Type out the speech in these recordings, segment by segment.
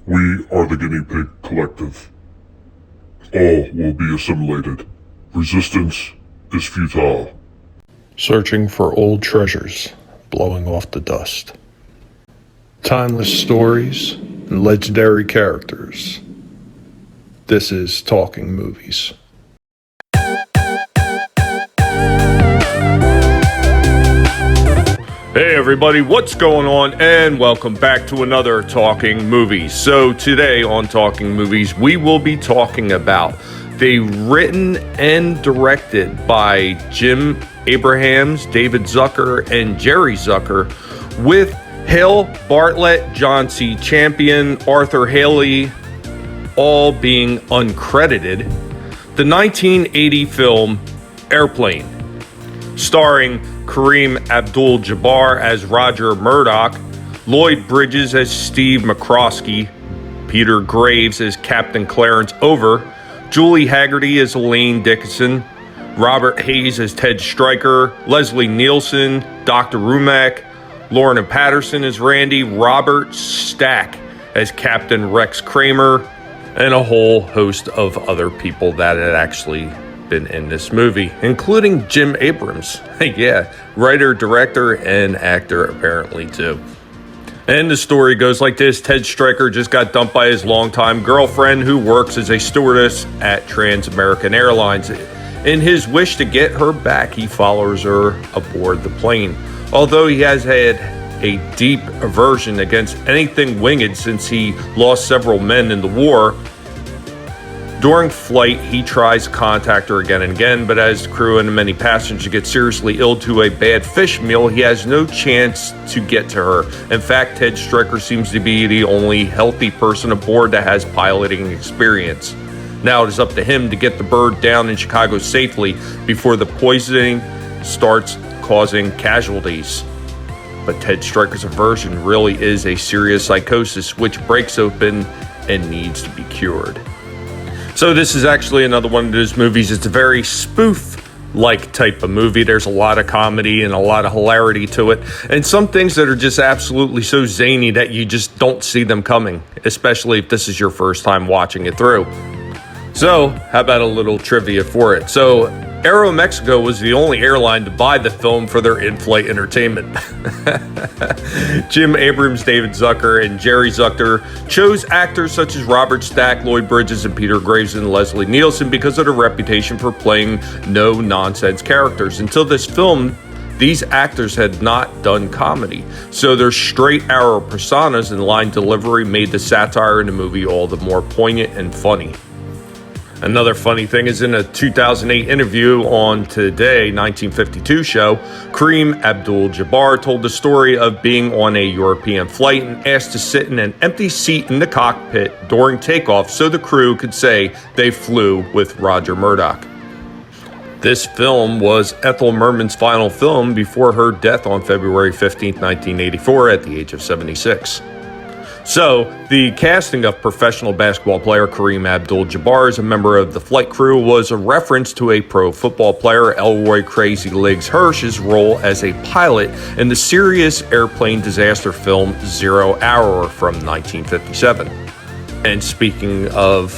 We are the Guinea Pig Collective. All will be assimilated. Resistance is futile. Searching for old treasures, blowing off the dust. Timeless stories and legendary characters. This is Talking Movies. Hey everybody, what's going on? And welcome back to another Talking Movies. So today on Talking Movies, we will be talking about the written and directed by Jim Abrahams, David Zucker, and Jerry Zucker, with Hale Bartlett, John C. Champion, Arthur Haley, all being uncredited. The 1980 film Airplane, starring Kareem Abdul-Jabbar as Roger Murdoch, Lloyd Bridges as Steve McCroskey, Peter Graves as Captain Clarence Over, Julie Haggerty as Elaine Dickinson, Robert Hayes as Ted Stryker, Leslie Nielsen, Dr. Rumack, Lorna Patterson as Randy, Robert Stack as Captain Rex Kramer, and a whole host of other people that had actually been in this movie, including Jim Abrams. Yeah, writer, director, and actor apparently too. And the story goes like this. Ted Stryker just got dumped by his longtime girlfriend, who works as a stewardess at Trans-American Airlines. In his wish to get her back, he follows her aboard the plane. Although he has had a deep aversion against anything winged since he lost several men in the war, during flight, he tries to contact her again and again, but as the crew and many passengers get seriously ill to a bad fish meal, he has no chance to get to her. In fact, Ted Stryker seems to be the only healthy person aboard that has piloting experience. Now it is up to him to get the bird down in Chicago safely before the poisoning starts causing casualties. But Ted Stryker's aversion really is a serious psychosis which breaks open and needs to be cured. So this is actually another one of those movies. It's a very spoof-like type of movie. There's a lot of comedy and a lot of hilarity to it. And some things that are just absolutely so zany that you just don't see them coming, especially if this is your first time watching it through. So, how about a little trivia for it? So, Aeromexico was the only airline to buy the film for their in-flight entertainment. Jim Abrams, David Zucker, and Jerry Zucker chose actors such as Robert Stack, Lloyd Bridges, and Peter Graves, and Leslie Nielsen because of their reputation for playing no-nonsense characters. Until this film, these actors had not done comedy, so their straight-arrow personas and line delivery made the satire in the movie all the more poignant and funny. Another funny thing is in a 2008 interview on Today 1952 show, Kareem Abdul-Jabbar told the story of being on a European flight and asked to sit in an empty seat in the cockpit during takeoff so the crew could say they flew with Roger Murdoch. This film was Ethel Merman's final film before her death on February 15, 1984 at the age of 76. So, the casting of professional basketball player Kareem Abdul-Jabbar as a member of the flight crew was a reference to a pro football player, Elroy Crazy Legs Hirsch's role as a pilot in the serious airplane disaster film 0 Hour from 1957. And speaking of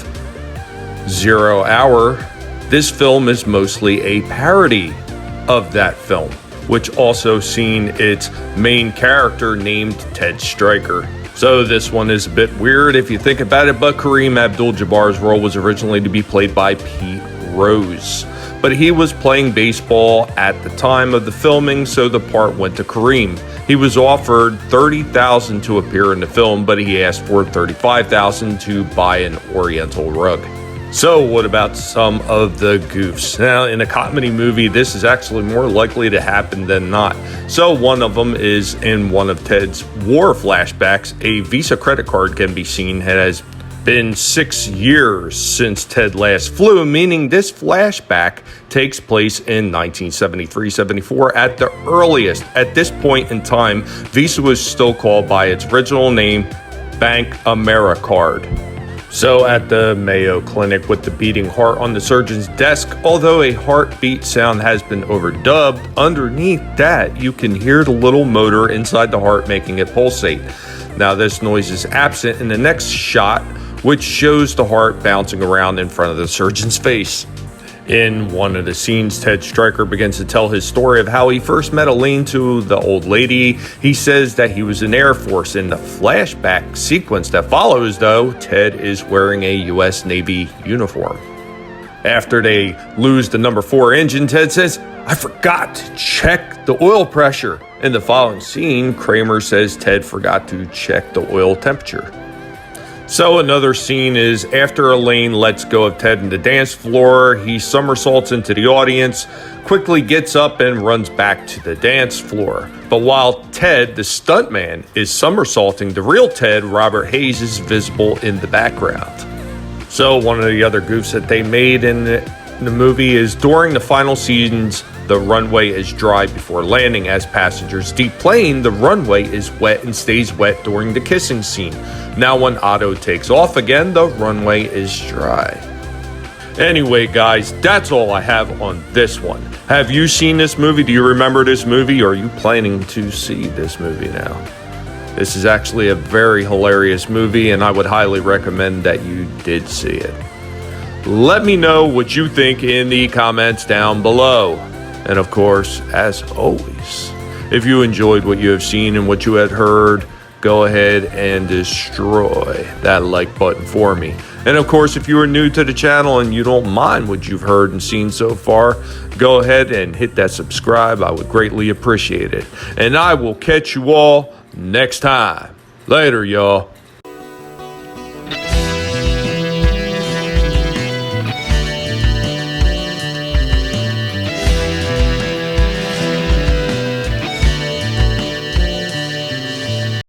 0 Hour, this film is mostly a parody of that film, which also seen its main character named Ted Stryker. So this one is a bit weird if you think about it, but Kareem Abdul-Jabbar's role was originally to be played by Pete Rose. But he was playing baseball at the time of the filming, so the part went to Kareem. He was offered $30,000 to appear in the film, but he asked for $35,000 to buy an Oriental rug. So what about some of the goofs? Now, in a comedy movie, this is actually more likely to happen than not. So one of them is in one of Ted's war flashbacks, a Visa credit card can be seen. It has been 6 years since Ted last flew, meaning this flashback takes place in 1973-74 at the earliest. At this point in time, Visa was still called by its original name, Bank AmeriCard. So at the Mayo Clinic with the beating heart on the surgeon's desk, although a heartbeat sound has been overdubbed, underneath that you can hear the little motor inside the heart making it pulsate. Now this noise is absent in the next shot, which shows the heart bouncing around in front of the surgeon's face. In one of the scenes, Ted Stryker begins to tell his story of how he first met Elaine to the old lady. He says that he was in Air Force. In the flashback sequence that follows, though, Ted is wearing a U.S. Navy uniform. After they lose the number 4 engine, Ted says, "I forgot to check the oil pressure." In the following scene, Kramer says Ted forgot to check the oil temperature. So another scene is after Elaine lets go of Ted in the dance floor, he somersaults into the audience, quickly gets up and runs back to the dance floor. But while Ted, the stuntman, is somersaulting, the real Ted, Robert Hayes, is visible in the background. So one of the other goofs that they made in the movie is during the final scenes, the runway is dry before landing. As passengers deplane, the runway is wet and stays wet during the kissing scene. Now when Otto takes off again, the runway is dry. Anyway, guys, that's all I have on this one. Have you seen this movie? Do you remember this movie? Or are you planning to see this movie now? This is actually a very hilarious movie, and I would highly recommend that you did see it. Let me know what you think in the comments down below. And of course, as always, if you enjoyed what you have seen and what you had heard, go ahead and destroy that like button for me. And of course, if you are new to the channel and you don't mind what you've heard and seen so far, go ahead and hit that subscribe. I would greatly appreciate it. And I will catch you all next time. Later, y'all.